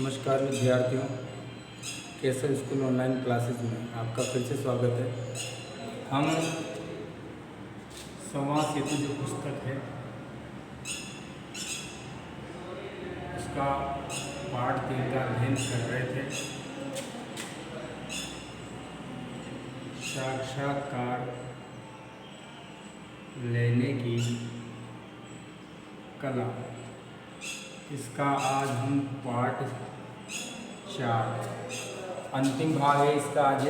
नमस्कार विद्यार्थियों, Keshav school online classes में आपका फिर से स्वागत है। हम संवाद सेतु जो पुस्तक है उसका पाठ 3 का अध्ययन कर रहे थे। साक्षात्कार लेने की कला, इसका आज हम पार्ट 4 अंतिम भाग है। इसका आज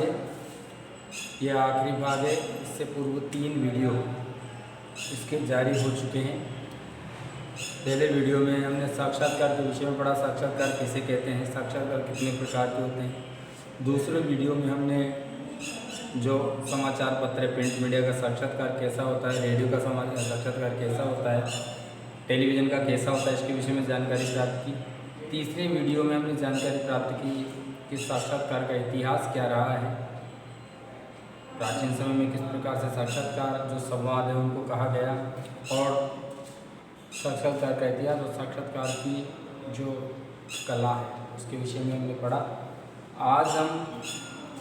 यह आखिरी भाग है। इससे पूर्व 3 वीडियो इसके जारी हो चुके हैं। पहले वीडियो में हमने साक्षात्कार के विषय में पढ़ा, साक्षात्कार किसे कहते हैं, साक्षात्कार कितने प्रकार के होते हैं। दूसरे वीडियो में हमने जो समाचार पत्र प्रिंट मीडिया का साक्षात्कार कैसा होता है, रेडियो का साक्षात्कार कैसा होता है, टेलीविज़न का कैसा होता है, इसके विषय में जानकारी प्राप्त की। तीसरे वीडियो में हमने जानकारी प्राप्त की कि साक्षात्कार का इतिहास क्या रहा है, प्राचीन समय में किस प्रकार से साक्षात्कार जो संवाद है उनको कहा गया, और साक्षात्कार का इतिहास और साक्षात्कार की जो कला है उसके विषय में हमने पढ़ा। आज हम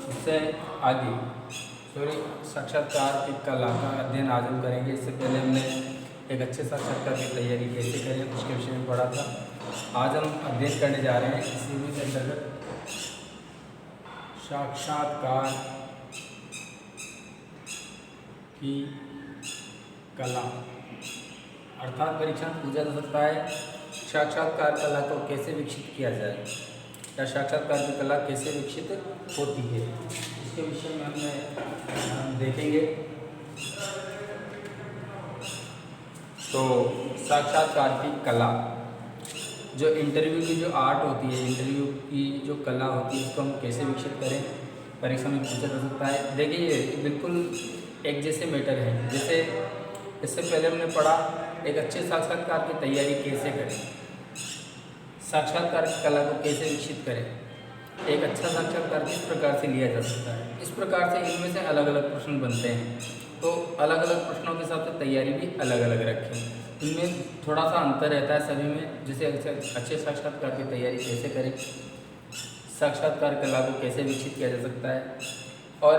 उससे आगे साक्षात्कार की कला का अध्ययन आज हम करेंगे। इससे पहले हमने एक अच्छे साक्षात्कार की तैयारी कैसे करें उसके विषय में पढ़ा था। आज हम अध्ययन करने जा रहे हैं इसी में के अंतर्गत साक्षात्कार की कला, अर्थात परीक्षा में पूछा जा सकता है साक्षात्कार कला को कैसे विकसित किया जाए या साक्षात्कार की कला कैसे विकसित होती है, इसके विषय में हम देखेंगे। तो साक्षात्कार की कला, जो इंटरव्यू की जो आर्ट होती है, इंटरव्यू की जो कला होती है, उसको हम कैसे विकसित करें, परीक्षा में पूछा जा सकता है। देखिए ये बिल्कुल एक जैसे मैटर है। जैसे इससे पहले हमने पढ़ा एक अच्छे साक्षात्कार की तैयारी कैसे करें, साक्षात्कार की कला को कैसे विकसित करें, एक अच्छा साक्षात्कार किस प्रकार से लिया जा सकता है। इस प्रकार से इनमें से अलग अलग प्रश्न बनते हैं, तो अलग अलग प्रश्नों के हिसाब से तैयारी भी अलग अलग रखें। इनमें थोड़ा सा अंतर रहता है सभी में। जैसे अच्छे साक्षात्कार की तैयारी कैसे करें, साक्षात्कार कला को कैसे विकसित किया जा सकता है, और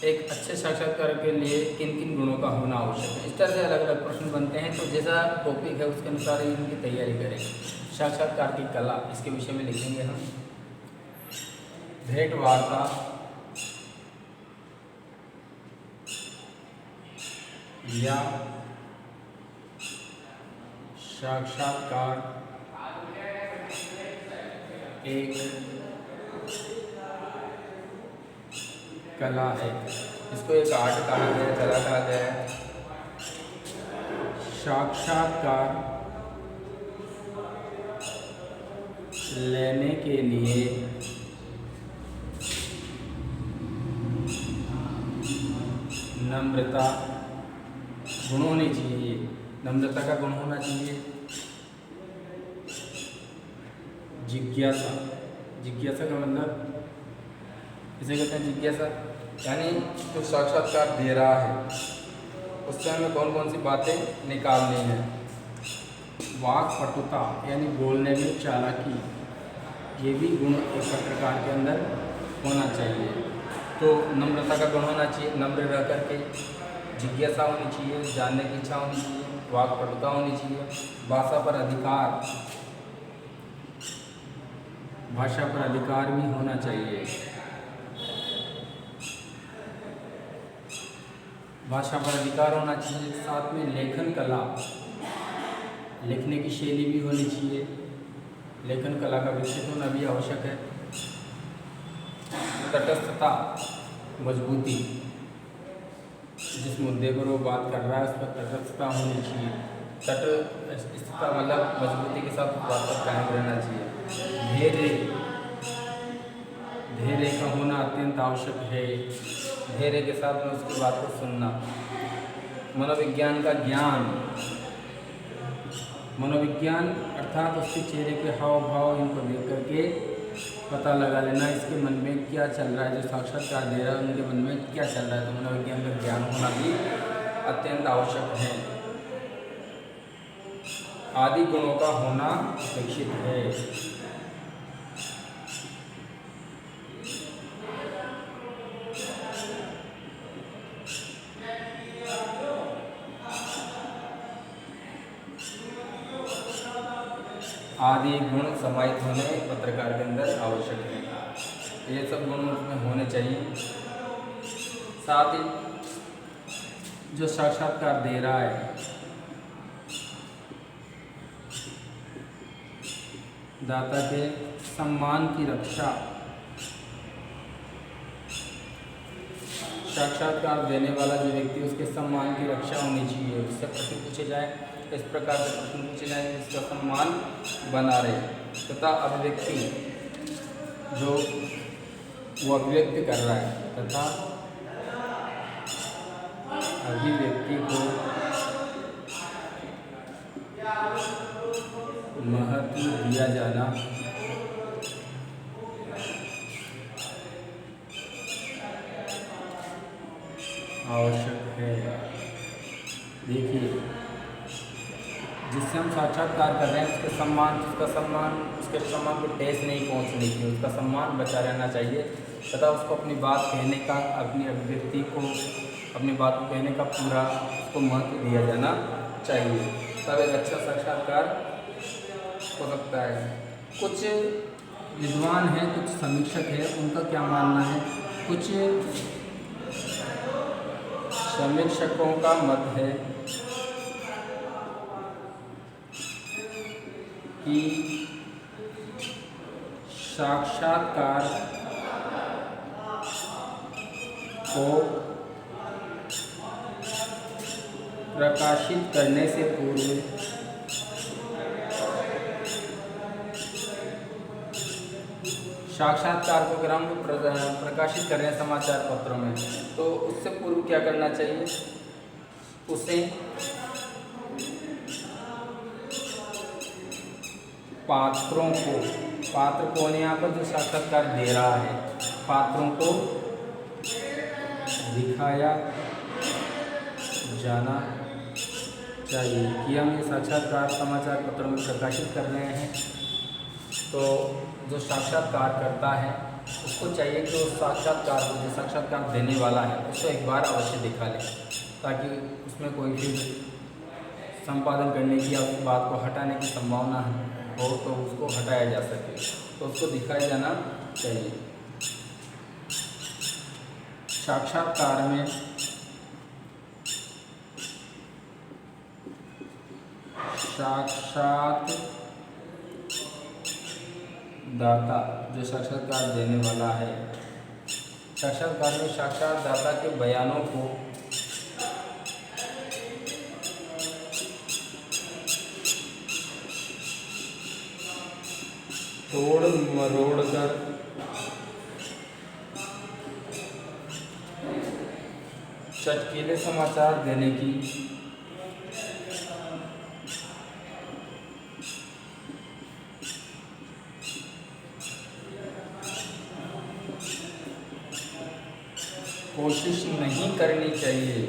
एक अच्छे साक्षात्कार के लिए किन किन गुणों का होना आवश्यक है। इस तरह से अलग अलग प्रश्न बनते हैं। तो जैसा टॉपिक है उसके अनुसार ही इनकी तैयारी करें। साक्षात्कार की कला, इसके विषय में लिखेंगे हम भेंट वार्ता या साक्षात्कार एक कला है। इसको एक आर्ट कहा गया है, कला कहा गया है। साक्षात्कार लेने के लिए नम्रता गुण होनी चाहिए। नम्रता का गुण होना चाहिए। जिज्ञासा, जिज्ञासा का मतलब इसे कहते हैं जिज्ञासा, यानी जो साक्षात्कार दे रहा है उससे हमें कौन कौन सी बातें निकालनी है। वाक्पटुता यानी बोलने में चालाकी, ये भी गुण एक पत्रकार के अंदर होना चाहिए। तो नम्रता का गुण होना चाहिए, नम्र रह करके, जिज्ञासा होनी चाहिए, जानने की इच्छा होनी चाहिए, वाक्पटुता होनी चाहिए, भाषा पर अधिकार, भाषा पर अधिकार भी होना चाहिए, भाषा पर अधिकार होना चाहिए। साथ में लेखन कला, लिखने की शैली भी होनी चाहिए, लेखन कला का विकसित होना भी आवश्यक है। तटस्थता, मजबूती, जिस मुद्दे पर वो बात कर रहा है उस पर तटस्थता होनी चाहिए। तटस्थता मतलब मजबूती के साथ बात पर कायम रहना चाहिए। धैर्य, धैर्य का होना अत्यंत आवश्यक है। धैर्य के साथ में उसकी बात को सुनना। मनोविज्ञान का ज्ञान, मनोविज्ञान अर्थात उसके चेहरे के हाव भाव इनको देख करके पता लगा लेना इसके मन में क्या चल रहा है, जो साक्षात्कार दे रहा है उनके मन में क्या चल रहा है। तो मनोविज्ञान का ज्ञान होना भी अत्यंत आवश्यक है। आदि गुणों का होना अपेक्षित है। आदि गुण समाहित होने पत्रकार के अंदर आवश्यक है। ये सब गुण उसमें होने चाहिए। साथ ही जो साक्षात्कार दे रहा है दाता के सम्मान की रक्षा, साक्षात्कार देने वाला जो व्यक्ति उसके सम्मान की रक्षा होनी चाहिए। उससे प्रश्न पूछे जाए, इस प्रकार से प्रश्न पूछे जाए जिसका सम्मान बना रहे, तथा अभिव्यक्ति जो वो अभिव्यक्त कर रहा है तथा अभिव्यक्ति को महत्व दिया जाना आवश्यक है। देखिए, जिससे हम साक्षात्कार कर रहे हैं उसका सम्मान को ठेस नहीं पहुंचनी चाहिए, उसका सम्मान बचा रहना चाहिए तथा उसको अपनी बात कहने का, अपनी अभिव्यक्ति को, अपनी बात को कहने का पूरा उसको महत्व दिया जाना चाहिए, तब एक अच्छा साक्षात्कार हो सकता है। कुछ विद्वान हैं, कुछ समीक्षक हैं, उनका क्या मानना है? कुछ समीक्षकों का मत है कि साक्षात्कार को प्रकाशित करने से पूर्व साक्षात्कार को अगर हम प्रकाशित कर रहे हैं समाचार पत्रों में, तो उससे पूर्व क्या करना चाहिए? उसे पात्र को यहाँ पर जो साक्षात्कार दे रहा है, पात्रों को दिखाया जाना चाहिए कि हम ये साक्षात्कार समाचार पत्रों में प्रकाशित कर रहे हैं। तो जो साक्षात्कार करता है उसको चाहिए कि उस साक्षात्कार को, जो साक्षात्कार देने वाला है, उसको एक बार अवश्य दिखा ले, ताकि उसमें कोई भी संपादन करने की या उस बात को हटाने की संभावना हो तो उसको हटाया जा सके, तो उसको दिखाया जाना चाहिए। साक्षात्कार में दाता जो साक्षात्कार देने वाला है, साक्षात्कार में साक्षात्दाता के बयानों को तोड़ मरोड़ कर चटकीले समाचार देने की कोशिश नहीं करनी चाहिए।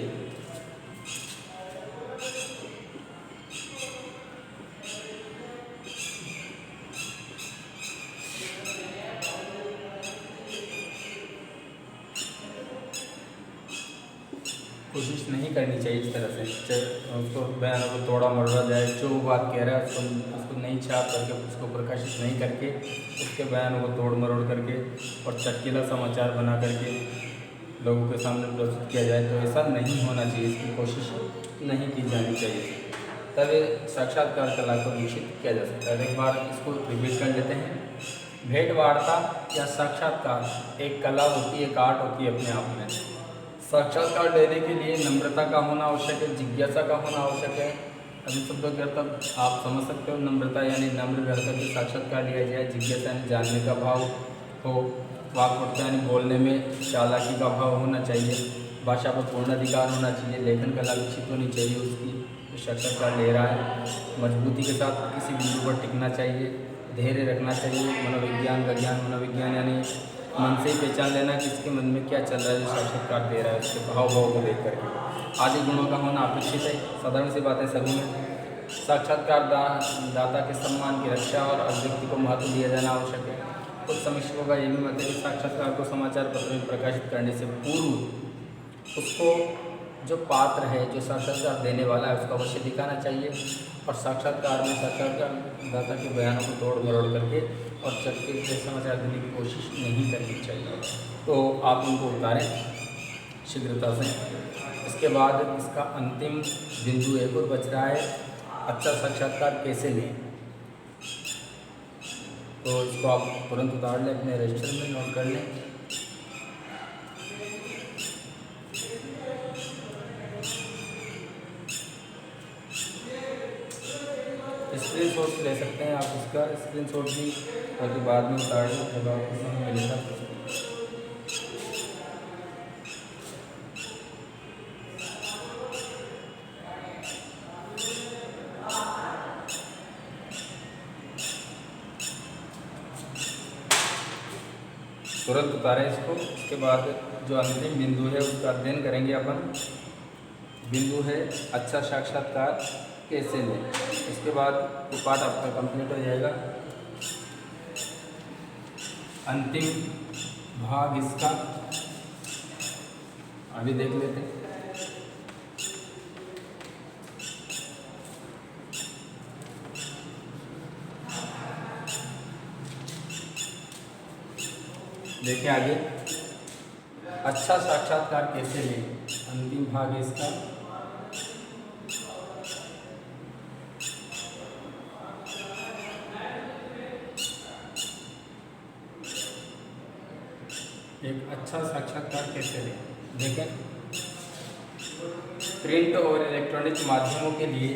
कोशिश नहीं करनी चाहिए इस तरह से उसको बयान को तोड़ा मरोड़ा जाए, जो बात कह रहा है उसको नहीं छाप करके, उसको प्रकाशित नहीं करके, उसके बयानों को तोड़ मरोड़ करके और चटकीला समाचार बना करके लोगों के सामने प्रस्तुत किया जाए, तो ऐसा नहीं होना चाहिए, इसकी कोशिश नहीं की जानी चाहिए। तब साक्षात्कार कला को विकसित किया जा सकता है। एक बार इसको रिपीट कर लेते हैं। भेंट वार्ता या साक्षात्कार एक कला होती है, एक आर्ट होती है अपने आप में। साक्षात्कार लेने के लिए नम्रता का होना आवश्यक है, जिज्ञासा का होना आवश्यक है। अभी शब्दों के अर्थ आप समझ सकते हो। नम्रता यानी नम्र रहकर के साक्षात्कार लिया जाए, जिज्ञासा यानी जानने का भाव हो, वाक्पटुता यानी बोलने में चालाकी का भाव होना चाहिए, भाषा पर पूर्ण अधिकार होना चाहिए, लेखन कला विकसित होनी चाहिए उसकी, जो साक्षात्कार ले रहा है। मजबूती के साथ किसी बिंदु पर टिकना चाहिए, धैर्य रखना चाहिए। मनोविज्ञान का ज्ञान, मनोविज्ञान यानी मन से ही पहचान लेना कि इसके मन में क्या चल रहा है, जो साक्षात्कार दे रहा है उसके भाव को देख करके। आदि गुणों का होना अपेक्षित है। साधारण सी बातें सभी में। साक्षात्कार दाता के सम्मान की रक्षा और अभिव्यक्ति को महत्व दिया जाना आवश्यक है। कुछ समीक्षकों का यह भी मत है कि साक्षात्कार को समाचार पत्र में प्रकाशित करने से पूर्व उसको जो पात्र है, जो साक्षात्कार देने वाला है, उसको अवश्य दिखाना चाहिए और साक्षात्कार में साक्षात्कारदाता के बयानों को तोड़ मरोड़ करके और चटके से समाचार देने की कोशिश नहीं करनी चाहिए। तो आप उनको उतारें शीघ्रता से। इसके बाद इसका अंतिम बिंदु एक और बच रहा है, अच्छा साक्षात्कार कैसे लें। तो इसको आप तुरंत उतार लें, अपने रजिस्टर में नोट कर लें। स्क्रीनशॉट ले सकते हैं आप, इसका स्क्रीनशॉट भी ताकि बाद में उतार लें जब आपको समय मिलेगा। तुरंत उतारें इसको। इसके बाद जो अंतिम बिंदु है उसका अध्ययन करेंगे अपन। बिंदु है अच्छा साक्षात्कार कैसे लें। इसके बाद वो पाठ आपका कंप्लीट हो जाएगा। अंतिम भाग इसका अभी देख लेते हैं। देखिए आगे, अच्छा साक्षात्कार कैसे लें, अंतिम भाग है इसका। एक अच्छा साक्षात्कार कैसे लें। देखें, प्रिंट और इलेक्ट्रॉनिक माध्यमों के लिए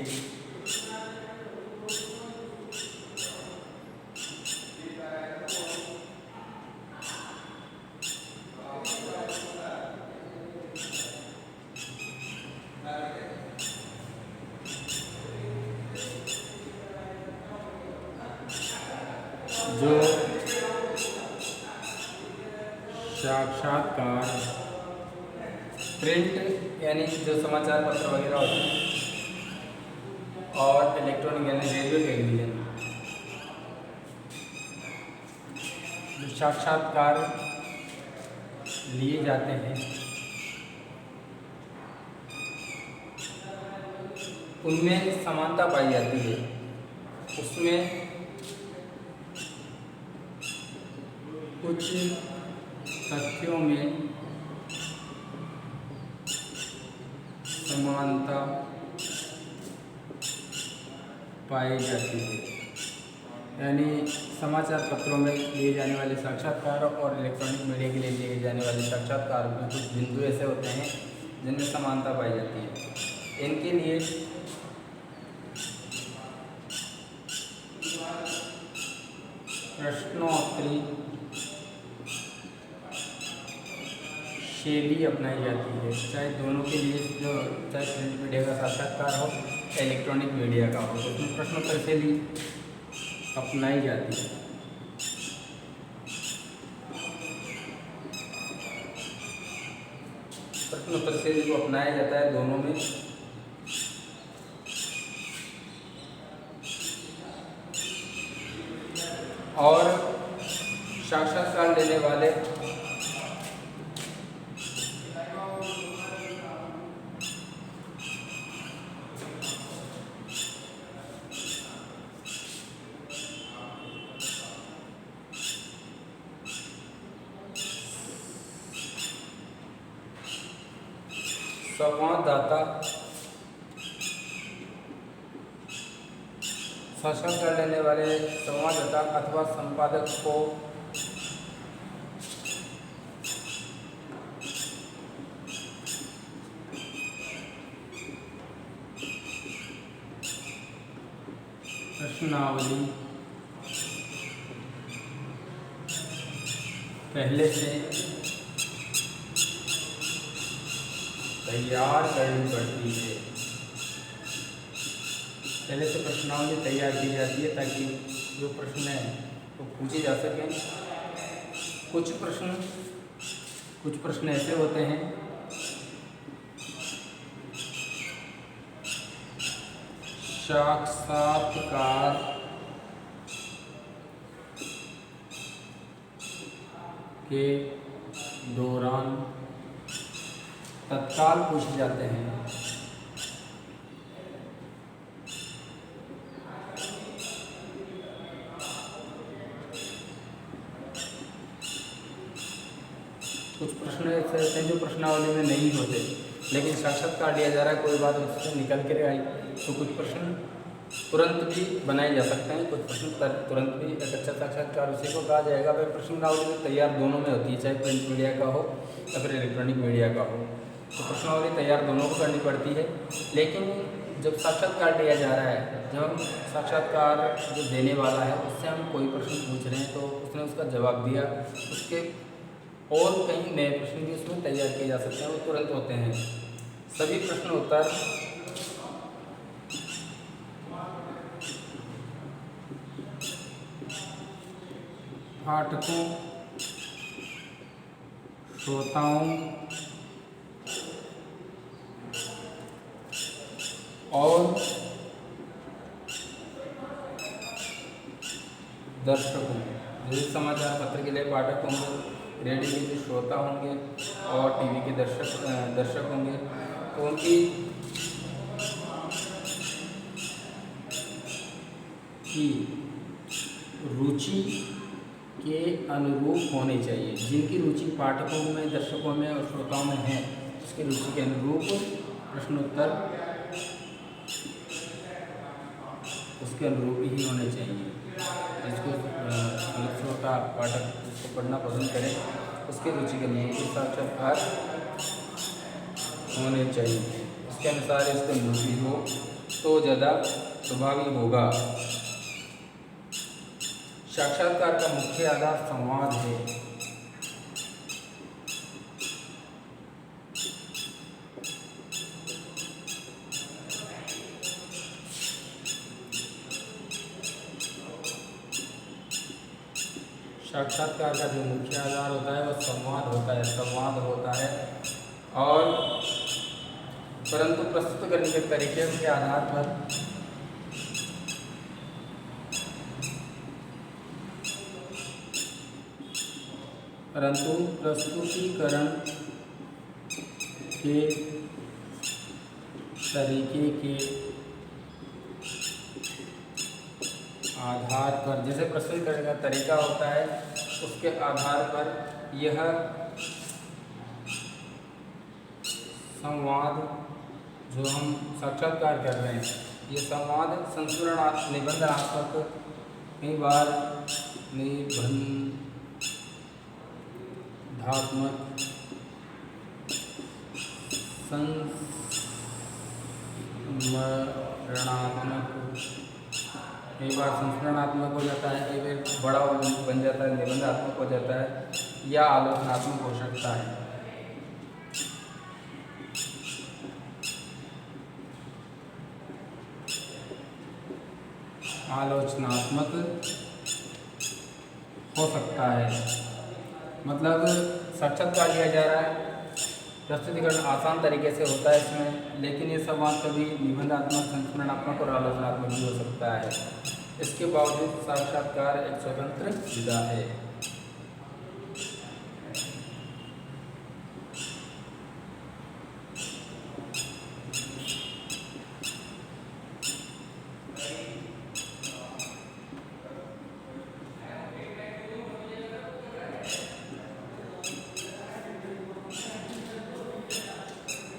जो साक्षात्कार प्रिंट यानी जो समाचार पत्र वगैरह होते हैं और इलेक्ट्रॉनिक यानी रेडियो टेलीविज़न, जो साक्षात्कार लिए जाते हैं उनमें समानता पाई जाती है। उसमें कुछ तथ्यों में समानता पाई जाती है। यानी समाचार पत्रों में लिए जाने वाले साक्षात्कार और इलेक्ट्रॉनिक मीडिया के लिए लिए जाने वाले साक्षात्कार में कुछ बिंदु ऐसे होते हैं जिनमें समानता पाई जाती है। इनके लिए प्रश्नोत्तरी शैली अपनाई जाती है, चाहे दोनों के लिए, जो चाहे प्रिंट मीडिया का साक्षात्कार हो या इलेक्ट्रॉनिक मीडिया का हो, तो उसमें प्रश्नोत्तर शैली अपनाई जाती है। प्रश्नोत्तर शैली को अपनाया जाता है दोनों में। और साक्षात्कार लेने वाले संवाददाता साक्षात्कार लेने वाले संवाददाता अथवा संपादक को प्रश्नावली पहले से तैयार करनी पड़ती है। पहले से प्रश्नावली तैयार की जाती है ताकि जो प्रश्न है वो पूछे जा सकें। कुछ प्रश्न ऐसे होते हैं साक्षात्कार के दौरान तत्काल पूछे जाते हैं। कुछ प्रश्न ऐसे होते हैं जो प्रश्नावली में नहीं होते, लेकिन साक्षात्कार लिया जा रहा है, कोई बात उससे निकल कर आई, तो कुछ प्रश्न तुरंत भी बनाए जा सकते हैं, कुछ प्रश्न तुरंत भी। एक अच्छा साक्षात्कार उसी को कहा जाएगा भाई प्रश्नावली में तैयार दोनों में होती है, चाहे प्रिंट मीडिया का हो या फिर इलेक्ट्रॉनिक मीडिया का हो, तो प्रश्नावली तैयार दोनों को करनी पड़ती है। लेकिन जब साक्षात्कार लिया जा रहा है, जब हम साक्षात्कार जो देने वाला है उससे हम कोई प्रश्न पूछ रहे हैं तो उसने उसका जवाब दिया, उसके और कई नए प्रश्न भी उसमें तैयार किए जा सकते हैं, वो तुरंत होते हैं। सभी प्रश्न उत्तर पाठकों, श्रोताओं और दर्शकों, जैसे समाचार पत्र के लिए पाठक होंगे, रेडियो के जो श्रोता होंगे और टीवी के दर्शक होंगे, तो उनकी रुचि के अनुरूप होने चाहिए। जिनकी रुचि पाठकों में, दर्शकों में और श्रोताओं में है, उसकी रुचि के अनुरूप प्रश्नोत्तर उसके अनुरूप ही होने चाहिए। जिसको श्रोता पाठक जिसको पढ़ना पसंद करें उसकी रुचि के अनुरूप साक्षात्कार होने चाहिए। उसके अनुसार इसके अनुरूप हो तो ज़्यादा प्रभावी होगा। साक्षात्कार का मुख्य आधार संवाद है। साक्षात्कार का जो मुख्य आधार होता है वह संवाद होता है और परंतु प्रस्तुत करने के तरीके के आधार पर प्रस्तुतिकरण के तरीके के आधार पर, जैसे प्रस्तुत करने का तरीका होता है उसके आधार पर यह संवाद जो हम साक्षात्कार कर रहे हैं, ये संवाद संस्मरणात्मक, निबंधात्मक, कई बार निबंधात्मक, कई बार संस्मरणात्मक हो जाता है, कई बार बड़ा बन जाता है, निबंधात्मक हो जाता है या आलोचनात्मक हो सकता है। आलोचनात्मक हो सकता है, मतलब साक्षात्कार लिया जा रहा है, प्रस्तुतिकरण आसान तरीके से होता है इसमें, लेकिन ये संवाद कभी निबंधात्मक, संस्मरणात्मक और आलोचनात्मक भी हो सकता है। इसके बावजूद साक्षात्कार एक स्वतंत्र विधा है।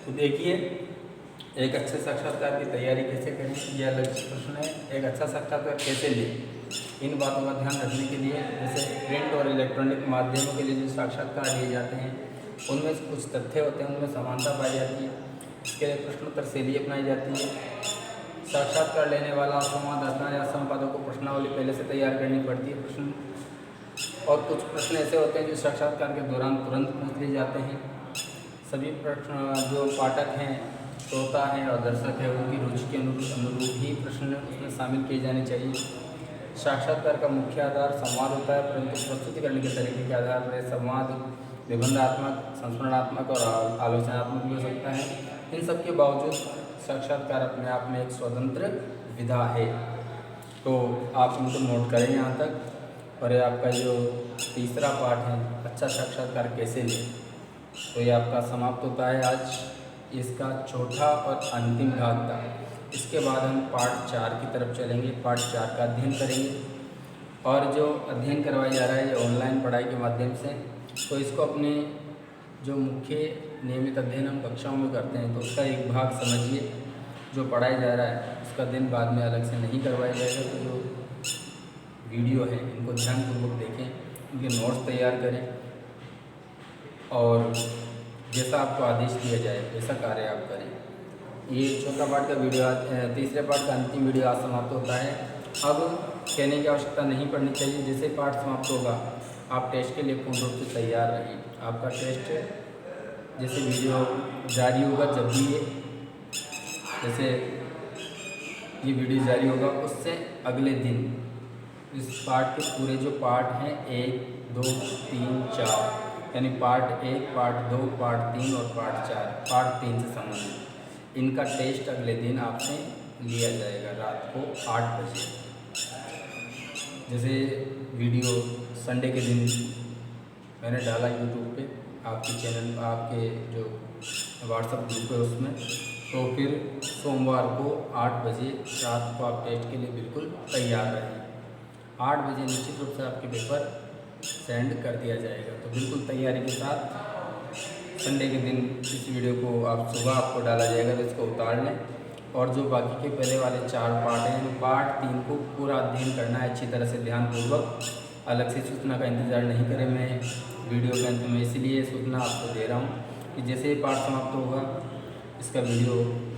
तो देखिए, एक अच्छे साक्षात्कार की तैयारी कैसे करें, यह अलग प्रश्न है। एक अच्छा साक्षात्कार कैसे लें, इन बातों का ध्यान रखने के लिए जैसे प्रिंट और इलेक्ट्रॉनिक माध्यमों के लिए जो साक्षात्कार लिए जाते हैं उनमें कुछ तथ्य होते हैं, उनमें समानता पाई जाती है, इसके लिए प्रश्नोत्तर शैली अपनाई जाती है। साक्षात्कार लेने वाला संवाददाता या संपादक को प्रश्नावली पहले से तैयार करनी पड़ती है प्रश्न, और कुछ प्रश्न ऐसे होते हैं जो साक्षात्कार के दौरान तुरंत पूछ लिए जाते हैं। सभी प्रश्न जो पाठक हैं, श्रोता हैं और दर्शक हैं, उनकी रुचि के अनुरूप ही प्रश्न उसमें शामिल किए जाने चाहिए। साक्षात्कार का मुख्य आधार संवाद होता है, परंतु प्रस्तुति करने के तरीके के आधार पर संवाद निबंधात्मक, संस्मरणात्मक और आलोचनात्मक भी हो सकता है। इन सब के बावजूद साक्षात्कार अपने आप में एक स्वतंत्र विधा है। तो आप इनको नोट करें यहाँ तक, और ये आपका जो तीसरा पाठ है, अच्छा साक्षात्कार कैसे लें, तो ये आपका समाप्त होता है आज इसका चौथा और अंतिम भाग था। इसके बाद हम पार्ट 4 की तरफ चलेंगे, पार्ट 4 का अध्ययन करेंगे। और जो अध्ययन करवाया जा रहा है ये ऑनलाइन पढ़ाई के माध्यम से, तो इसको अपने जो मुख्य नियमित अध्ययन हम कक्षाओं में करते हैं तो उसका एक भाग समझिए। जो पढ़ाया जा रहा है उसका दिन बाद में अलग से नहीं करवाया जाएगा। तो जो वीडियो है इनको ध्यानपूर्वक देखें, इनके नोट्स तैयार करें और जैसा आपको आदेश दिया जाए वैसा कार्य आप करें। ये चौथा पार्ट का वीडियो, तीसरे पार्ट का अंतिम वीडियो आज समाप्त होता है। अब कहने की आवश्यकता नहीं पड़नी चाहिए। जैसे पार्ट समाप्त होगा आप टेस्ट के लिए पूर्ण रूप से तैयार रहिए। आपका टेस्ट जैसे वीडियो जारी होगा, जब भी जैसे ये वीडियो जारी होगा उससे अगले दिन इस पार्ट के पूरे जो पार्ट हैं 1, 2, 3, 4 यानी पार्ट 1, पार्ट 2, पार्ट 3 और पार्ट 4, पार्ट 3 से संबंधित इनका टेस्ट अगले दिन आपसे लिया जाएगा रात को 8 बजे। जैसे वीडियो संडे के दिन मैंने डाला यूट्यूब पे, आपके चैनल, आपके जो व्हाट्सएप ग्रुप है उसमें, तो फिर सोमवार को 8 बजे रात को आप टेस्ट के लिए बिल्कुल तैयार रहें। 8 बजे निश्चित रूप से आपके पेपर सेंड कर दिया जाएगा। तो बिल्कुल तैयारी के साथ संडे के दिन इस वीडियो को आप सुबह आपको डाला जाएगा तो इसको उतार लें। और जो बाकी के पहले वाले 4 पार्ट हैं तो पार्ट 3 को पूरा अध्ययन करना है अच्छी तरह से ध्यानपूर्वक। अलग से सूचना का इंतज़ार नहीं करें। मैं वीडियो के अंत में इसलिए सूचना आपको दे रहा हूँ कि जैसे ही पार्ट समाप्त होगा इसका वीडियो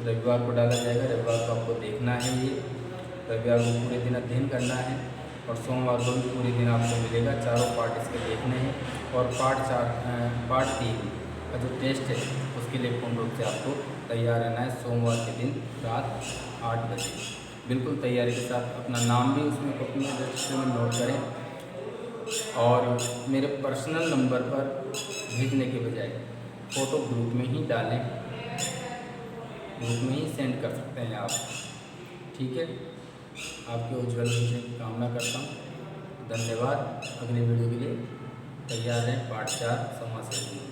रविवार को डाला जाएगा। रविवार को आपको देखना है, ये रविवार को पूरे दिन अध्ययन करना है और सोमवार को भी पूरे दिन आपको मिलेगा। चारों पार्ट इसके देखने हैं और पार्ट 3 का जो टेस्ट है उसके लिए पूर्ण रूप से आपको तैयार रहना है सोमवार के दिन रात 8 बजे। बिल्कुल तैयारी के साथ अपना नाम भी उसमें कॉपी में रजिस्टर में नोट करें और मेरे पर्सनल नंबर पर भेजने के बजाय फ़ोटो ग्रुप में ही डालें, ग्रुप में ही सेंड कर सकते हैं आप। ठीक है, आपके उज्ज्वल भविष्य की कामना करता हूँ। धन्यवाद। अगले वीडियो के लिए तैयार हैं, पार्ट 4 समाज से।